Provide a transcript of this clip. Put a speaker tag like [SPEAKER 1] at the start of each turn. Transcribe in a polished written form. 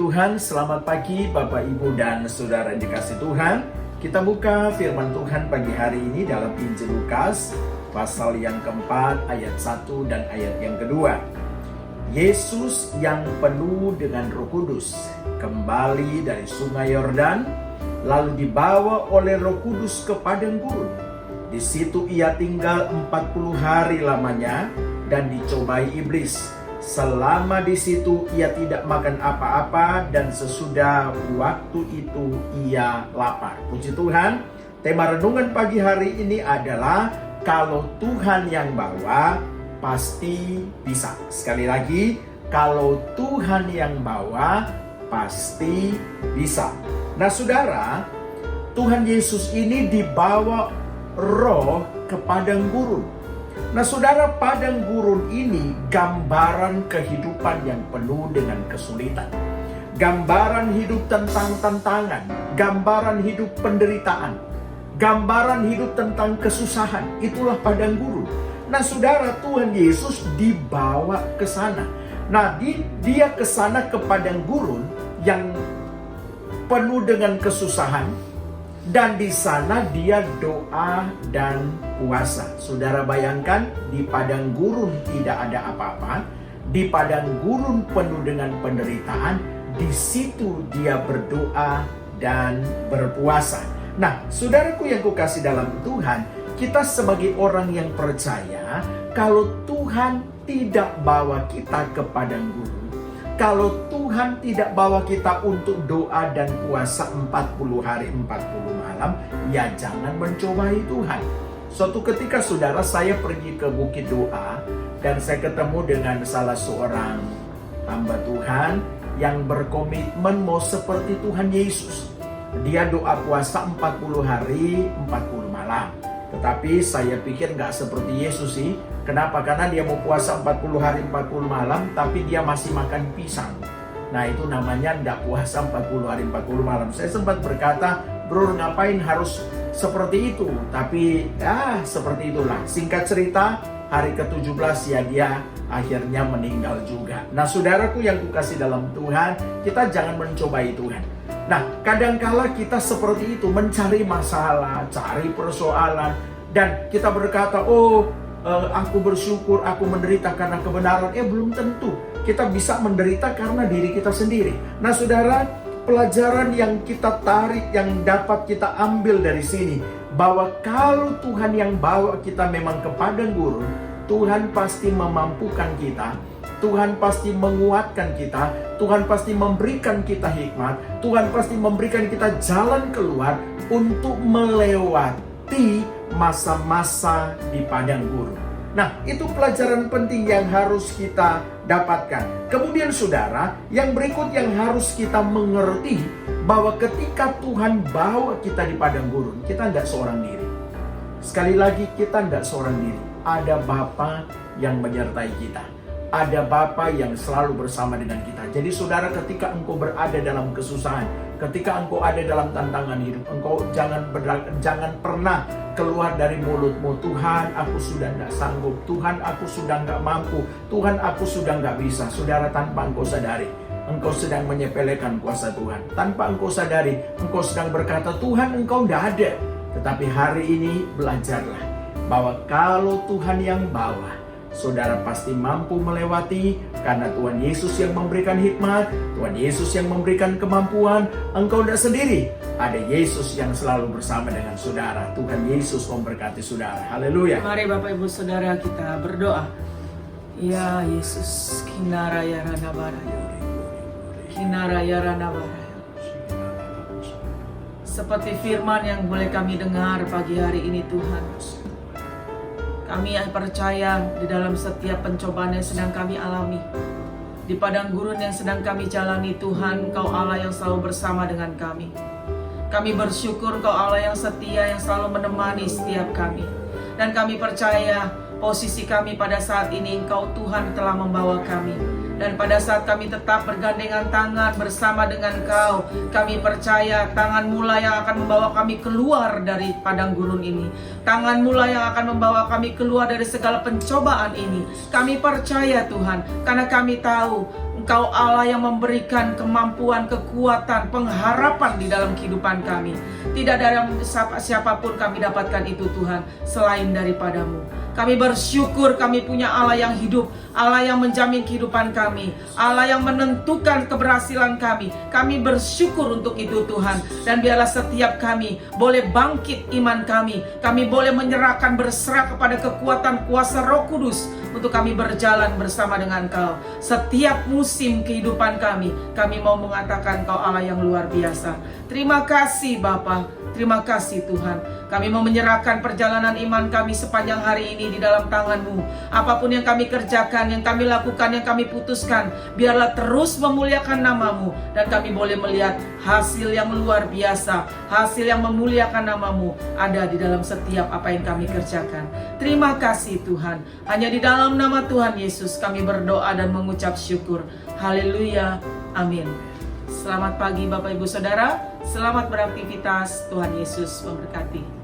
[SPEAKER 1] Tuhan, selamat pagi Bapak, Ibu, dan Saudara yang dikasih Tuhan. Kita buka firman Tuhan pagi hari ini dalam Injil Lukas, pasal yang keempat, ayat 1 dan ayat yang kedua. Yesus yang penuh dengan Roh Kudus kembali dari sungai Yordan, lalu dibawa oleh Roh Kudus ke padang gurun. Di situ ia tinggal 40 hari lamanya dan dicobai iblis. Selama di situ ia tidak makan apa-apa dan sesudah waktu itu ia lapar. Puji Tuhan, tema renungan pagi hari ini adalah kalau Tuhan yang bawa pasti bisa. Sekali lagi, kalau Tuhan yang bawa pasti bisa. Nah saudara, Tuhan Yesus ini dibawa roh ke padang gurun. Nah saudara, padang gurun ini gambaran kehidupan yang penuh dengan kesulitan. Gambaran hidup tentang tantangan, gambaran hidup penderitaan, gambaran hidup tentang kesusahan. Itulah padang gurun. Nah saudara, Tuhan Yesus dibawa ke sana. Nah dia ke sana ke padang gurun yang penuh dengan kesusahan. Dan di sana dia doa dan puasa. Saudara bayangkan, di padang gurun tidak ada apa-apa, di padang gurun penuh dengan penderitaan, di situ dia berdoa dan berpuasa. Nah, saudaraku yang kukasih dalam Tuhan, kita sebagai orang yang percaya, kalau Tuhan tidak bawa kita ke padang gurun, kalau Tuhan tidak bawa kita untuk doa dan puasa 40 hari 40 malam, ya jangan mencobai Tuhan. Suatu ketika saudara, saya pergi ke Bukit Doa dan saya ketemu dengan salah seorang hamba Tuhan yang berkomitmen mau seperti Tuhan Yesus. Dia doa puasa 40 hari 40 malam. Tetapi saya pikir nggak seperti Yesus sih. Kenapa? Karena dia mau puasa 40 hari 40 malam, tapi dia masih makan pisang. Nah itu namanya tidak puasa 40 hari 40 malam. Saya sempat berkata, bro ngapain harus seperti itu? Tapi ya seperti itulah. Singkat cerita, hari ke-17 ya dia akhirnya meninggal juga. Nah saudaraku yang kukasih dalam Tuhan, kita jangan mencobai Tuhan. Nah kadangkala kita seperti itu, mencari masalah, cari persoalan, dan kita berkata, aku bersyukur, aku menderita karena kebenaran. Belum tentu. Kita bisa menderita karena diri kita sendiri. Nah saudara, pelajaran yang kita tarik, yang dapat kita ambil dari sini, bahwa kalau Tuhan yang bawa kita memang ke padang gurun, Tuhan pasti memampukan kita, Tuhan pasti menguatkan kita, Tuhan pasti memberikan kita hikmat, Tuhan pasti memberikan kita jalan keluar untuk melewati masa-masa di padang gurun. Nah, itu pelajaran penting yang harus kita dapatkan. Kemudian saudara, yang berikut yang harus kita mengerti, bahwa ketika Tuhan bawa kita di padang gurun, kita nggak seorang diri. Sekali lagi, kita nggak seorang diri. Ada Bapa yang menyertai kita. Ada Bapa yang selalu bersama dengan kita. Jadi saudara, ketika engkau berada dalam kesusahan, ketika engkau ada dalam tantangan hidup, engkau jangan pernah keluar dari mulutmu, Tuhan aku sudah tidak sanggup, Tuhan aku sudah nggak mampu, Tuhan aku sudah nggak bisa. Saudara, tanpa engkau sadari, engkau sedang menyepelekan kuasa Tuhan. Tanpa engkau sadari, engkau sedang berkata, Tuhan engkau tidak ada. Tetapi hari ini belajarlah bahwa kalau Tuhan yang bawa, saudara pasti mampu melewati, karena Tuhan Yesus yang memberikan hikmat, Tuhan Yesus yang memberikan kemampuan. Engkau tidak sendiri, ada Yesus yang selalu bersama dengan saudara. Tuhan Yesus memberkati saudara. Haleluya.
[SPEAKER 2] Mari Bapak Ibu Saudara kita berdoa. Ya Yesus, Kinaraya Ranabaraya, Kinaraya Ranabaraya. Seperti firman yang boleh kami dengar pagi hari ini Tuhan, kami percaya di dalam setiap pencobaan yang sedang kami alami, di padang gurun yang sedang kami jalani, Tuhan, Kau Allah yang selalu bersama dengan kami. Kami bersyukur Kau Allah yang setia, yang selalu menemani setiap kami. Dan kami percaya posisi kami pada saat ini, Engkau Tuhan telah membawa kami. Dan pada saat kami tetap bergandengan tangan bersama dengan Kau, kami percaya tangan-Mu lah yang akan membawa kami keluar dari padang gurun ini. Tangan-Mu lah yang akan membawa kami keluar dari segala pencobaan ini. Kami percaya Tuhan, karena kami tahu Engkau Allah yang memberikan kemampuan, kekuatan, pengharapan di dalam kehidupan kami. Tidak dari siapapun kami dapatkan itu Tuhan, selain daripadamu. Kami bersyukur kami punya Allah yang hidup, Allah yang menjamin kehidupan kami, Allah yang menentukan keberhasilan kami. Kami bersyukur untuk itu Tuhan. Dan biarlah setiap kami boleh bangkit iman kami. Kami boleh menyerahkan, berserah kepada kekuatan kuasa Roh Kudus untuk kami berjalan bersama dengan Kau. Setiap musim kehidupan kami mau mengatakan Kau Allah yang luar biasa. Terima kasih Bapa, terima kasih Tuhan. Kami mau menyerahkan perjalanan iman kami sepanjang hari ini di dalam tangan-Mu. Apapun yang kami kerjakan, yang kami lakukan, yang kami putuskan, biarlah terus memuliakan nama-Mu. Dan kami boleh melihat hasil yang luar biasa, hasil yang memuliakan nama-Mu ada di dalam setiap apa yang kami kerjakan. Terima kasih Tuhan. Hanya di dalam nama Tuhan Yesus kami berdoa dan mengucap syukur. Haleluya. Amin. Selamat pagi Bapak Ibu Saudara. Selamat beraktivitas. Tuhan Yesus memberkati.